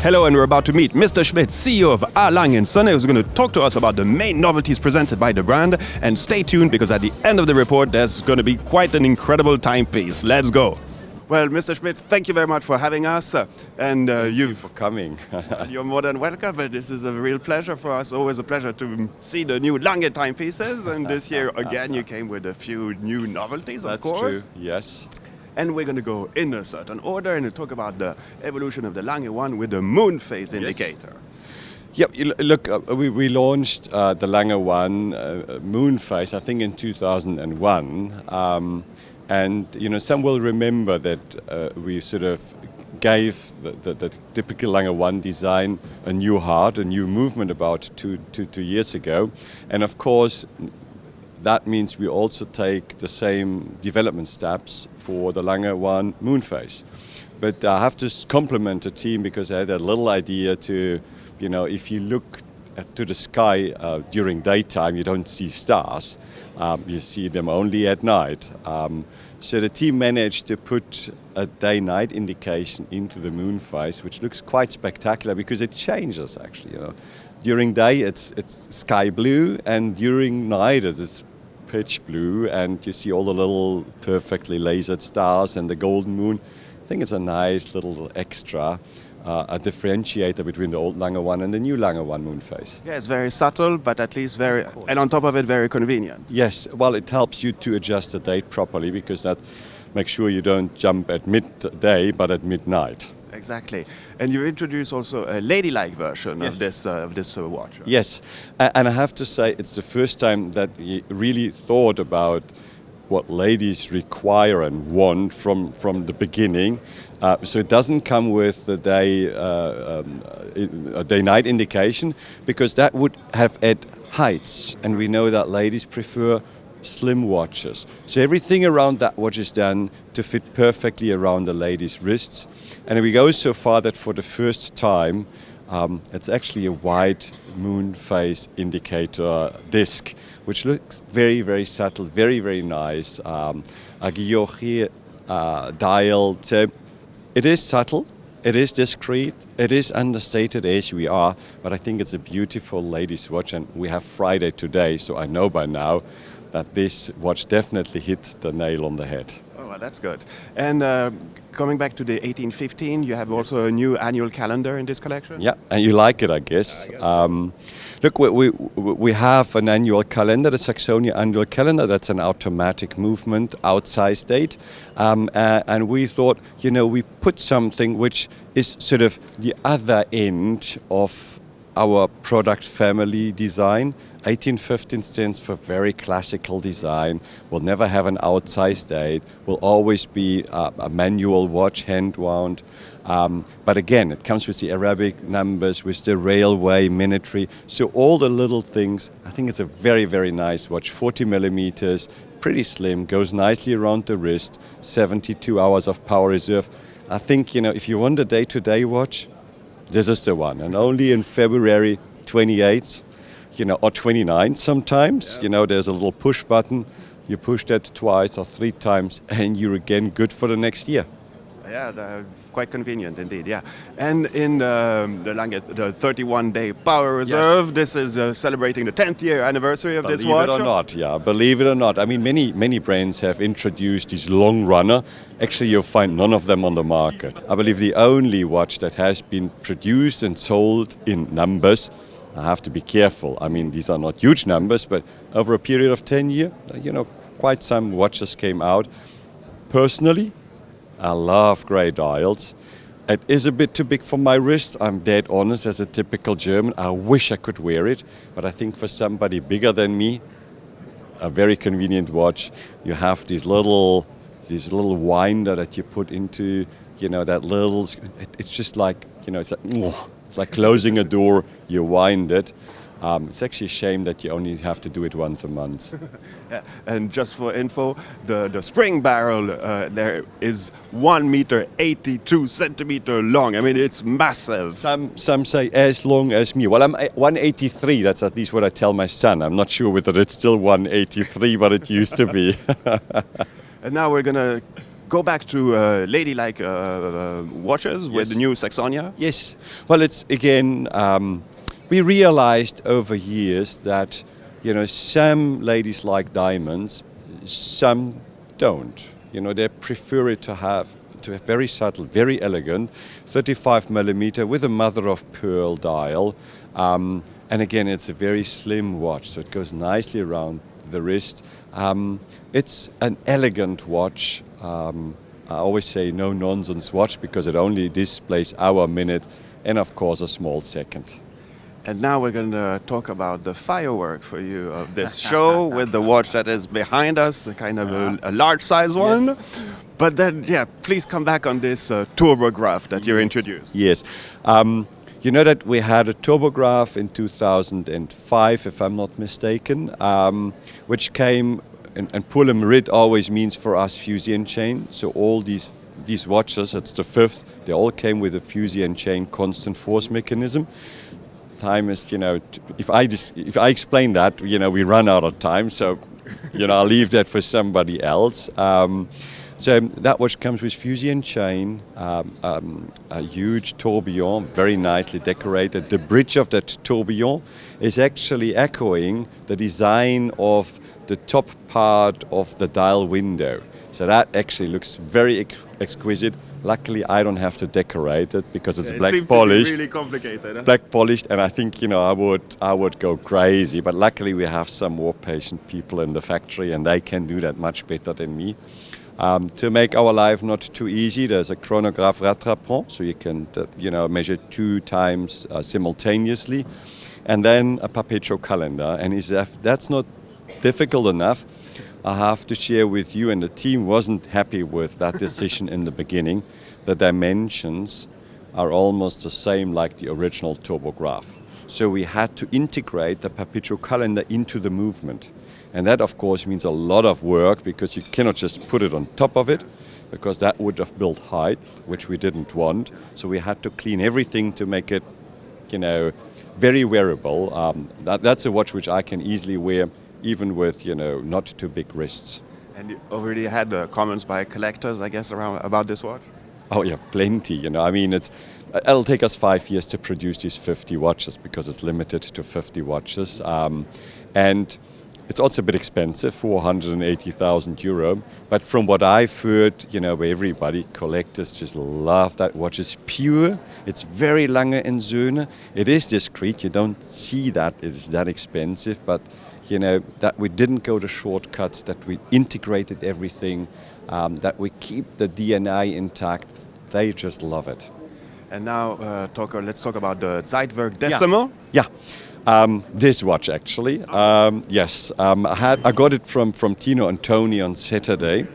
Hello, and we're about to meet Mr. Schmidt, CEO of Lange Soehne, who's going to talk to us about the main novelties presented by the brand. And stay tuned, because at the end of the report, there's going to be quite an incredible timepiece. Let's go. Well, Mr. Schmidt, thank you very much for having us. Thank you for coming. You're more than welcome, but this is a real pleasure for us. Always a pleasure to see the new Lange timepieces. And this year, again, you came with a few new novelties, of course. That's true, yes. And we're going to go in a certain order and talk about the evolution of the Lange one with the moon phase indicator. Yep, look, we launched the Lange One moon phase, I think, in 2001. And, you know, some will remember that we sort of gave the typical Lange One design a new heart, a new movement about two years ago. And, of course, that means we also take the same development steps for the Lange One moon phase. But I have to compliment the team, because I had a little idea to, you know, if you look to the sky during daytime, you don't see stars. You see them only at night. So the team managed to put a day-night indication into the moon phase, which looks quite spectacular because it changes, actually. You know, during day it's sky blue, and during night it is pitch blue, and you see all the little perfectly lasered stars and the golden moon. I think it's a nice little extra, a differentiator between the old Lange One and the new Lange One moon phase. Yeah, it's very subtle, but at least very, and on top of it, very convenient. Yes, well, it helps you to adjust the date properly, because that makes sure you don't jump at midday, but at midnight. Exactly. And you introduced also a ladylike version of this watch. Right? Yes, and I have to say, it's the first time that we really thought about what ladies require and want from the beginning. So it doesn't come with the day-night indication, because that would have at heights, and we know that ladies prefer slim watches. So everything around that watch is done to fit perfectly around the lady's wrists. And we go so far that for the first time, it's actually a white moon phase indicator disc, which looks very, very subtle, very, very nice. A Guilloche dial. So it is subtle, it is discreet, it is understated as we are, but I think it's a beautiful ladies' watch, and we have Friday today, so I know by now that this watch definitely hit the nail on the head. Oh, well, that's good. And coming back to the 1815, you have also a new annual calendar in this collection? Yeah, and you like it, I guess. Look, we have an annual calendar, the Saxonia annual calendar. That's an automatic movement, outsized date. And we thought, you know, we put something which is sort of the other end of our product family design. 1815 stands for very classical design. We'll never have an outsized date. Will always be a manual watch, hand-wound. But again, it comes with the Arabic numbers, with the railway minutary. So all the little things. I think it's a very, very nice watch. 40 millimeters, pretty slim, goes nicely around the wrist. 72 hours of power reserve. I think, you know, if you want a day-to-day watch, this is the one. And only in February 28th. You know, or 29 sometimes. Yeah. You know, there's a little push button. You push that twice or three times, and you're again good for the next year. Yeah, quite convenient indeed. Yeah, and in the Lange, the 31-day power reserve. Yes. This is celebrating the 10th year anniversary of this watch. Believe it or not, yeah. Believe it or not. I mean, many brands have introduced this long runner. Actually, you'll find none of them on the market. I believe the only watch that has been produced and sold in numbers. I have to be careful. I mean, these are not huge numbers, but over a period of 10 years, you know, quite some watches came out. Personally, I love grey dials. It is a bit too big for my wrist. I'm dead honest, as a typical German. I wish I could wear it, but I think for somebody bigger than me, a very convenient watch. You have this little winder that you put into, you know, that little. It's just like, you know, it's like closing a door, you wind it. It's actually a shame that you only have to do it once a month. Yeah. And just for info, the spring barrel there is 1 meter 82 centimeter long. I mean, it's massive. Some say as long as me. Well, I'm 183. That's at least what I tell my son. I'm not sure whether it's still 183, but it used to be. And now we're gonna go back to ladylike watches with Yes. the new Saxonia? Yes. Well, it's again, we realized over years that, some ladies like diamonds, some don't. They prefer it to have very subtle, very elegant, 35 millimeter with a mother of pearl dial. And again, it's a very slim watch, so it goes nicely around the wrist. It's an elegant watch. I always say no nonsense watch because it only displays hour, minute, and of course a small second. And now we're going to talk about the firework for you of this show with the watch that is behind us, a kind of a large size one. Yes. But then, please come back on this Tourbograph that you introduced. Yes. You know that we had a Tourbograph in 2005, if I'm not mistaken, which came, and polymerid always means for us Fusian chain. So all these watches, it's the fifth, they all came with a Fusian chain constant force mechanism. Time is, if I explain that, we run out of time. So, I'll leave that for somebody else. So that watch comes with Fusian chain, a huge tourbillon, very nicely decorated. The bridge of that tourbillon is actually echoing the design of the top part of the dial window. So that actually looks very exquisite. Luckily, I don't have to decorate it because it's black polished. Really complicated. Huh? Black polished, and I think I would go crazy. But luckily, we have some more patient people in the factory, and they can do that much better than me. To make our life not too easy, there's a chronograph rattrapant, so you can measure 2 times simultaneously, and then a perpetual calendar. And if that's not difficult enough, I have to share with you, and the team wasn't happy with that decision in the beginning. The dimensions are almost the same like the original Tourbograph. So we had to integrate the perpetual calendar into the movement. And that, of course, means a lot of work because you cannot just put it on top of it, because that would have built height, which we didn't want. So we had to clean everything to make it, very wearable. That's a watch which I can easily wear, even with, not too big wrists. And you already had comments by collectors, I guess, about this watch? Oh yeah, plenty. It'll take us 5 years to produce these 50 watches because it's limited to 50 watches. And it's also a bit expensive, 480,000 euro. But from what I've heard, everybody, collectors just love that watch. It's pure. It's very Lange Soehne. It is discreet. You don't see that it's that expensive, but that we didn't go the shortcuts, that we integrated everything, that we keep the DNA intact. They just love it. And now, let's talk about the Zeitwerk Decimal. Yeah. This watch actually. Yes. I got it from Tino and Tony on Saturday.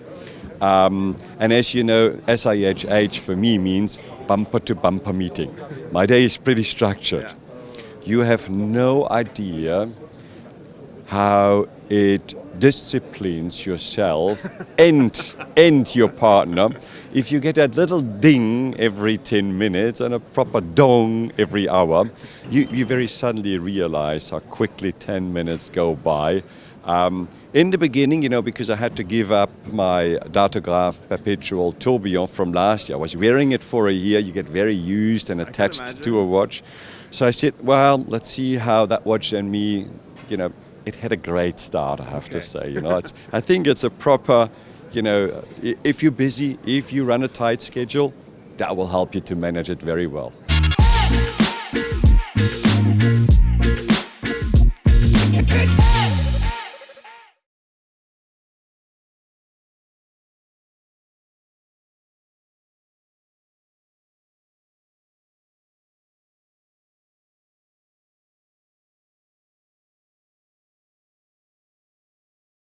And as you know, SIHH for me means bumper to bumper meeting. My day is pretty structured. Yeah. You have no idea how it disciplines yourself and your partner if you get that little ding every 10 minutes and a proper dong every hour. You very suddenly realize how quickly 10 minutes go by. In the beginning, because I had to give up my Datograph Perpetual Tourbillon from last year, I was wearing it for a year. You get very used and attached to a watch. So I said, well, let's see how that watch and me, it had a great start, I have to say. I think it's a proper, if you're busy, if you run a tight schedule, that will help you to manage it very well.